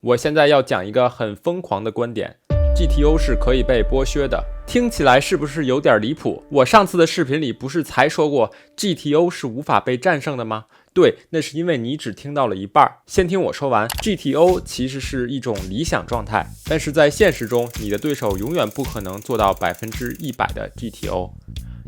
我现在要讲一个很疯狂的观点。GTO 是可以被剥削的，听起来是不是有点离谱？我上次的视频里不是才说过 GTO 是无法被战胜的吗？对，那是因为你只听到了一半。先听我说完 ，GTO 其实是一种理想状态，但是在现实中，你的对手永远不可能做到100%的 GTO。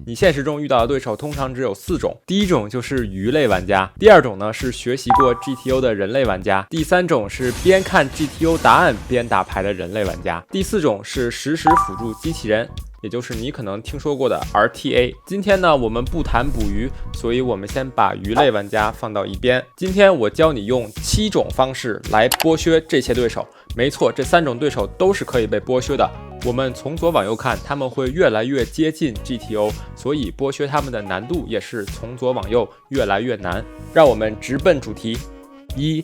你现实中遇到的对手通常只有4种，第一种就是鱼类玩家，第二种呢是学习过 GTO 的人类玩家，第三种是边看 GTO 答案边打牌的人类玩家，第四种是实时辅助机器人，也就是你可能听说过的 RTA。 今天呢我们不谈捕鱼，所以我们先把鱼类玩家放到一边。今天我教你用7种方式来剥削这些对手。没错，这3种对手都是可以被剥削的。我们从左往右看，他们会越来越接近 GTO， 所以剥削他们的难度也是从左往右越来越难。让我们直奔主题。1、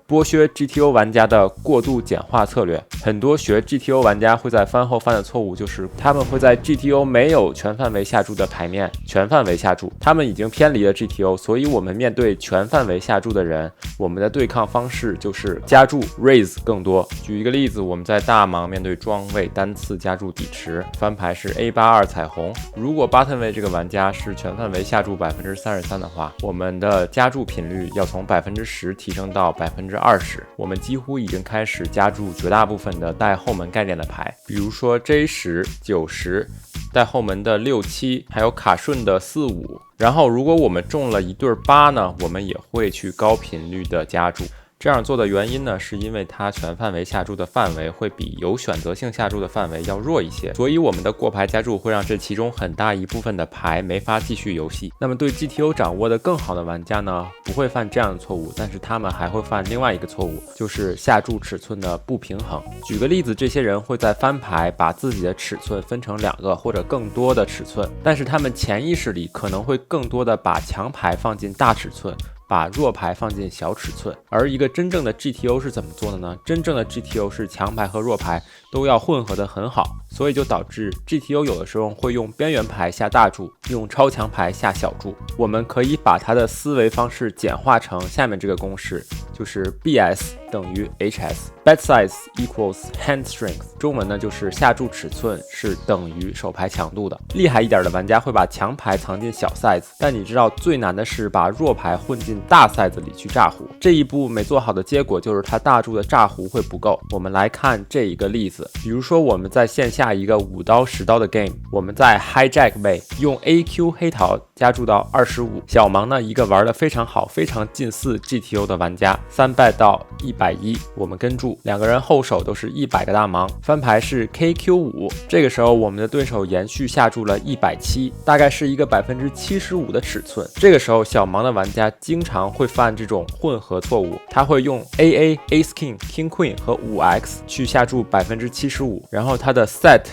剥削 GTO 玩家的过度简化策略。很多学 GTO 玩家会在番后犯的错误就是他们会在 GTO 没有全范围下注的牌面全范围下注，他们已经偏离了 GTO， 所以我们面对全范围下注的人，我们的对抗方式就是加注 raise 更多。举一个例子，我们在大盲面对庄位单次加注底池，翻牌是 A82 彩虹，如果 button 位这个玩家是全范围下注 33% 的话，我们的加注频率要从 10% 提升到 20%， 我们几乎已经开始加注绝大部分的带后门概念的牌，比如说 J10、90，带后门的6、7，还有卡顺的4、5。然后如果我们中了一对8呢，我们也会去高频率的加注。这样做的原因呢，是因为它全范围下注的范围会比有选择性下注的范围要弱一些，所以我们的过牌加注会让这其中很大一部分的牌没法继续游戏。那么对 GTO 掌握的更好的玩家呢，不会犯这样的错误，但是他们还会犯另外一个错误，就是下注尺寸的不平衡。举个例子，这些人会在翻牌把自己的尺寸分成2个或者更多的尺寸，但是他们潜意识里可能会更多的把强牌放进大尺寸，把弱牌放进小尺寸。而一个真正的 GTO 是怎么做的呢？真正的 GTO 是强牌和弱牌都要混合的很好，所以就导致 GTO 有的时候会用边缘牌下大注，用超强牌下小注。我们可以把它的思维方式简化成下面这个公式，就是 BS 等于 HS， Bet size equals hand strength， 中文呢就是下注尺寸是等于手牌强度的。厉害一点的玩家会把强牌藏进小 size， 但你知道最难的是把弱牌混进大 size 里去炸胡，这一步没做好的结果就是他大注的炸胡会不够。我们来看这一个例子，比如说我们在线下一个5刀10刀的 game， 我们在 hijack 位用 AQ 黑桃加注到25，小盲呢一个玩的非常好非常近似 GTO 的玩家3 bet 到110，我们跟注，2个人后手都是100个大盲，翻牌是 KQ5， 这个时候我们的对手延续下注了170，大概是一个 75% 的尺寸。这个时候小盲的玩家经常会犯这种混合错误，他会用 AA Ace King King Queen 和 5X 去下注 75%， 然后他的 Set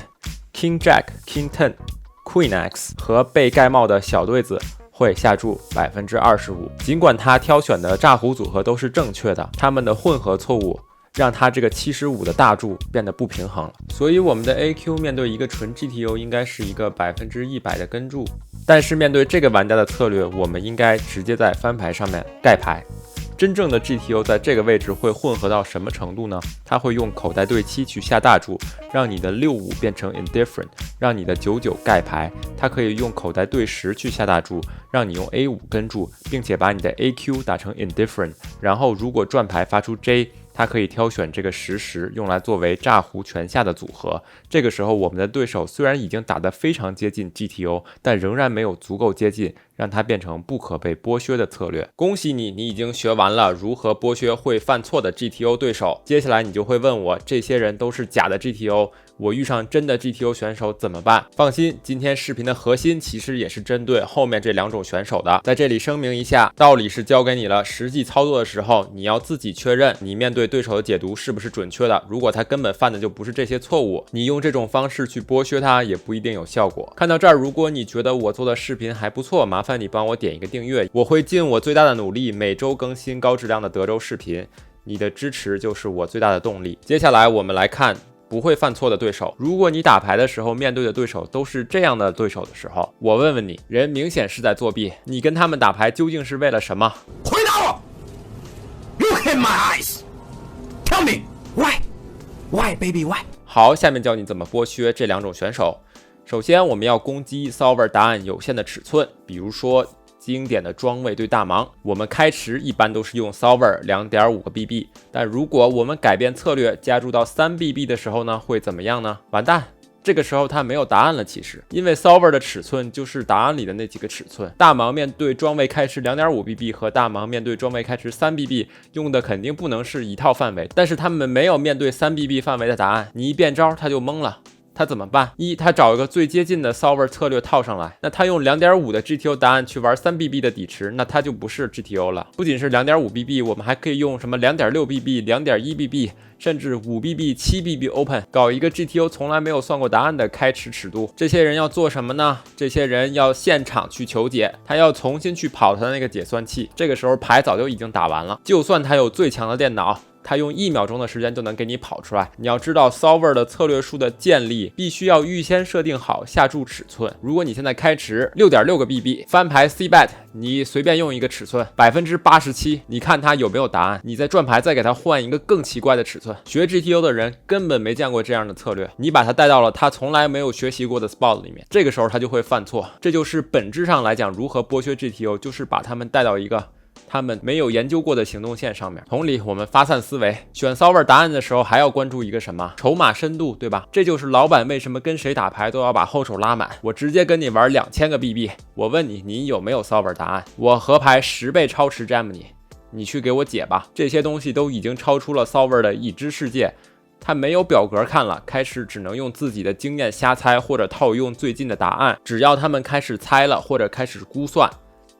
King Jack King 10 Queen X 和被盖帽的小对子会下注 25%。 尽管他挑选的炸胡组合都是正确的，他们的混合错误让他这个75的大注变得不平衡了。所以我们的 AQ 面对一个纯 GTO 应该是一个100%的跟注，但是面对这个玩家的策略，我们应该直接在翻牌上面盖牌。真正的 GTO 在这个位置会混合到什么程度呢？他会用口袋对7去下大注，让你的65变成 indifferent， 让你的99盖牌。他可以用口袋对10去下大注，让你用 A5 跟注，并且把你的 AQ 打成 indifferent， 然后如果转牌发出 J，它可以挑选这个10用来作为炸胡全下的组合。这个时候我们的对手虽然已经打得非常接近 GTO， 但仍然没有足够接近让它变成不可被剥削的策略。恭喜你，你已经学完了如何剥削会犯错的 GTO 对手。接下来你就会问我，这些人都是假的 GTO， 我遇上真的 GTO 选手怎么办？放心，今天视频的核心其实也是针对后面这2种选手的。在这里声明一下，道理是教给你了，实际操作的时候你要自己确认你面对对手的解读是不是准确的。如果他根本犯的就不是这些错误，你用这种方式去剥削他也不一定有效果。看到这儿，如果你觉得我做的视频还不错，麻烦你帮我点一个订阅，我会尽我最大的努力每周更新高质量的德州视频，你的支持就是我最大的动力。接下来我们来看不会犯错的对手。如果你打牌的时候面对的对手都是这样的对手的时候，我问问你，人明显是在作弊，你跟他们打牌究竟是为了什么？回答我 ！Look in my eyes, tell me Why baby why？ 好，下面教你怎么剥削这两种选手。首先，我们要攻击 Solver 答案有限的尺寸，比如说经典的庄卫对大盲，我们开池一般都是用 Solver 2.5个 BB， 但如果我们改变策略，加注到3 BB 的时候呢，会怎么样呢？完蛋！这个时候它没有答案了，其实因为 Solver 的尺寸就是答案里的那几个尺寸。大盲面对庄卫开池 2.5 BB 和大盲面对庄卫开池3 BB 用的肯定不能是一套范围，但是他们没有面对3 BB 范围的答案，你一变招他就懵了。他怎么办？一，他找一个最接近的 Solver 策略套上来，那他用 2.5 的 GTO 答案去玩3 BB 的底池，那他就不是 GTO 了。不仅是 2.5 BB， 我们还可以用什么 2.6 BB、2.1 BB， 甚至5 BB、7 BB Open， 搞一个 GTO 从来没有算过答案的开池尺度。这些人要做什么呢？这些人要现场去求解，他要重新去跑他的那个解算器。这个时候牌早就已经打完了，就算他有最强的电脑，他用1秒钟的时间就能给你跑出来。你要知道 Solver 的策略树的建立必须要预先设定好下注尺寸。如果你现在开池 6.6 个 BB， 翻牌 C-bet， 你随便用一个尺寸 87%， 你看他有没有答案，你再转牌再给他换一个更奇怪的尺寸。学 GTO 的人根本没见过这样的策略，你把他带到了他从来没有学习过的 spot 里面，这个时候他就会犯错。这就是本质上来讲如何剥削 GTO， 就是把他们带到一个他们没有研究过的行动线上面。同理，我们发散思维，选 Solver 答案的时候还要关注一个什么？筹码深度，对吧？这就是老板为什么跟谁打牌都要把后手拉满。我直接跟你玩2000个 BB， 我问你，你有没有 Solver 答案？我合牌10倍超持 Gemini， 你去给我解吧。这些东西都已经超出了 Solver 的已知世界。他没有表格看了，开始只能用自己的经验瞎猜或者套用最近的答案。只要他们开始猜了或者开始估算，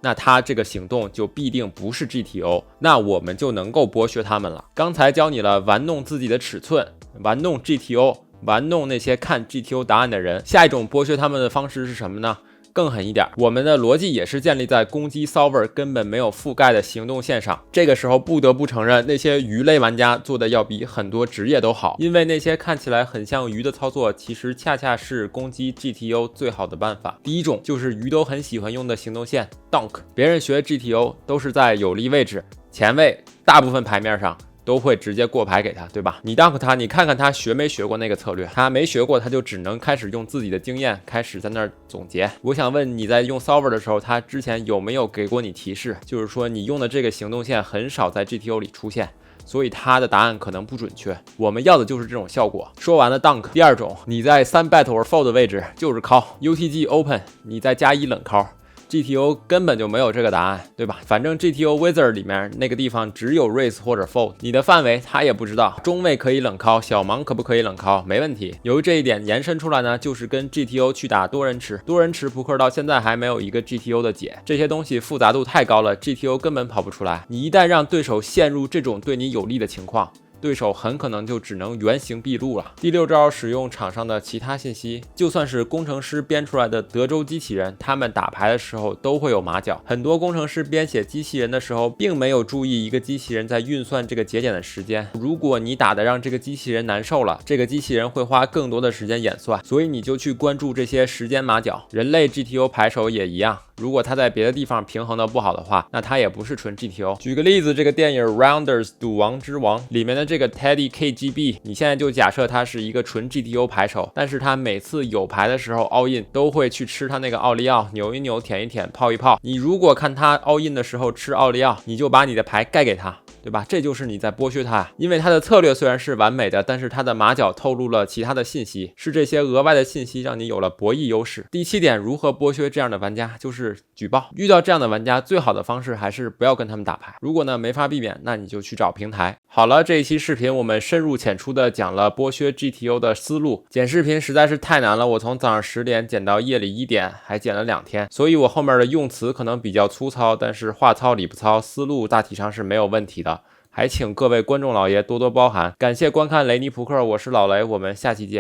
那他这个行动就必定不是 GTO， 那我们就能够剥削他们了。刚才教你了玩弄自己的尺寸，玩弄 GTO， 玩弄那些看 GTO 答案的人。下一种剥削他们的方式是什么呢？更狠一点，我们的逻辑也是建立在攻击 Solver 根本没有覆盖的行动线上。这个时候不得不承认，那些鱼类玩家做的要比很多职业都好，因为那些看起来很像鱼的操作，其实恰恰是攻击 GTO 最好的办法。第一种就是鱼都很喜欢用的行动线 Donk， 别人学 GTO 都是在有利位置前卫，大部分牌面上都会直接过牌给他，对吧？你 dunk 他，你看看他学没学过那个策略，他没学过，他就只能开始用自己的经验开始在那儿总结。我想问你在用 Solver 的时候，他之前有没有给过你提示，就是说你用的这个行动线很少在 GTO 里出现，所以他的答案可能不准确。我们要的就是这种效果。说完了 dunk， 第二种，你在3 bet or fold 的位置就是 call UTG open， 你再加1冷 call。GTO 根本就没有这个答案，对吧？反正 GTO Wizard 里面那个地方只有 raise 或者 fold， 你的范围他也不知道。中位可以冷 call， 小盲可不可以冷 call？ 没问题。由于这一点延伸出来呢，就是跟 GTO 去打多人池。多人池扑克到现在还没有一个 GTO 的解，这些东西复杂度太高了， GTO 根本跑不出来。你一旦让对手陷入这种对你有利的情况，对手很可能就只能原形毕露了。第六招，使用场上的其他信息。就算是工程师编出来的德州机器人，他们打牌的时候都会有马脚。很多工程师编写机器人的时候，并没有注意一个机器人在运算这个节点的时间。如果你打得让这个机器人难受了，这个机器人会花更多的时间演算，所以你就去关注这些时间马脚。人类 GTO 牌手也一样。如果他在别的地方平衡的不好的话，那他也不是纯 GTO。举个例子，这个电影 Rounders 赌王之王里面的这个 Teddy KGB， 你现在就假设他是一个纯 GTO 牌手，但是他每次有牌的时候 all in 都会去吃他那个奥利奥，扭一扭，舔一舔，泡一泡。你如果看他 all in 的时候吃奥利奥，你就把你的牌盖给他，对吧？这就是你在剥削他。因为他的策略虽然是完美的，但是他的马脚透露了其他的信息，是这些额外的信息让你有了博弈优势。第7点，如何剥削这样的玩家，就是举报。遇到这样的玩家，最好的方式还是不要跟他们打牌。如果呢没法避免，那你就去找平台。好了，这一期视频我们深入浅出的讲了剥削 GTO 的思路。剪视频实在是太难了，我从早上10点剪到夜里1点，还剪了2天，所以我后面的用词可能比较粗糙，但是话糙理不糙，思路大体上是没有问题的。还请各位观众老爷多多包涵。感谢观看雷尼扑克，我是老雷，我们下期见。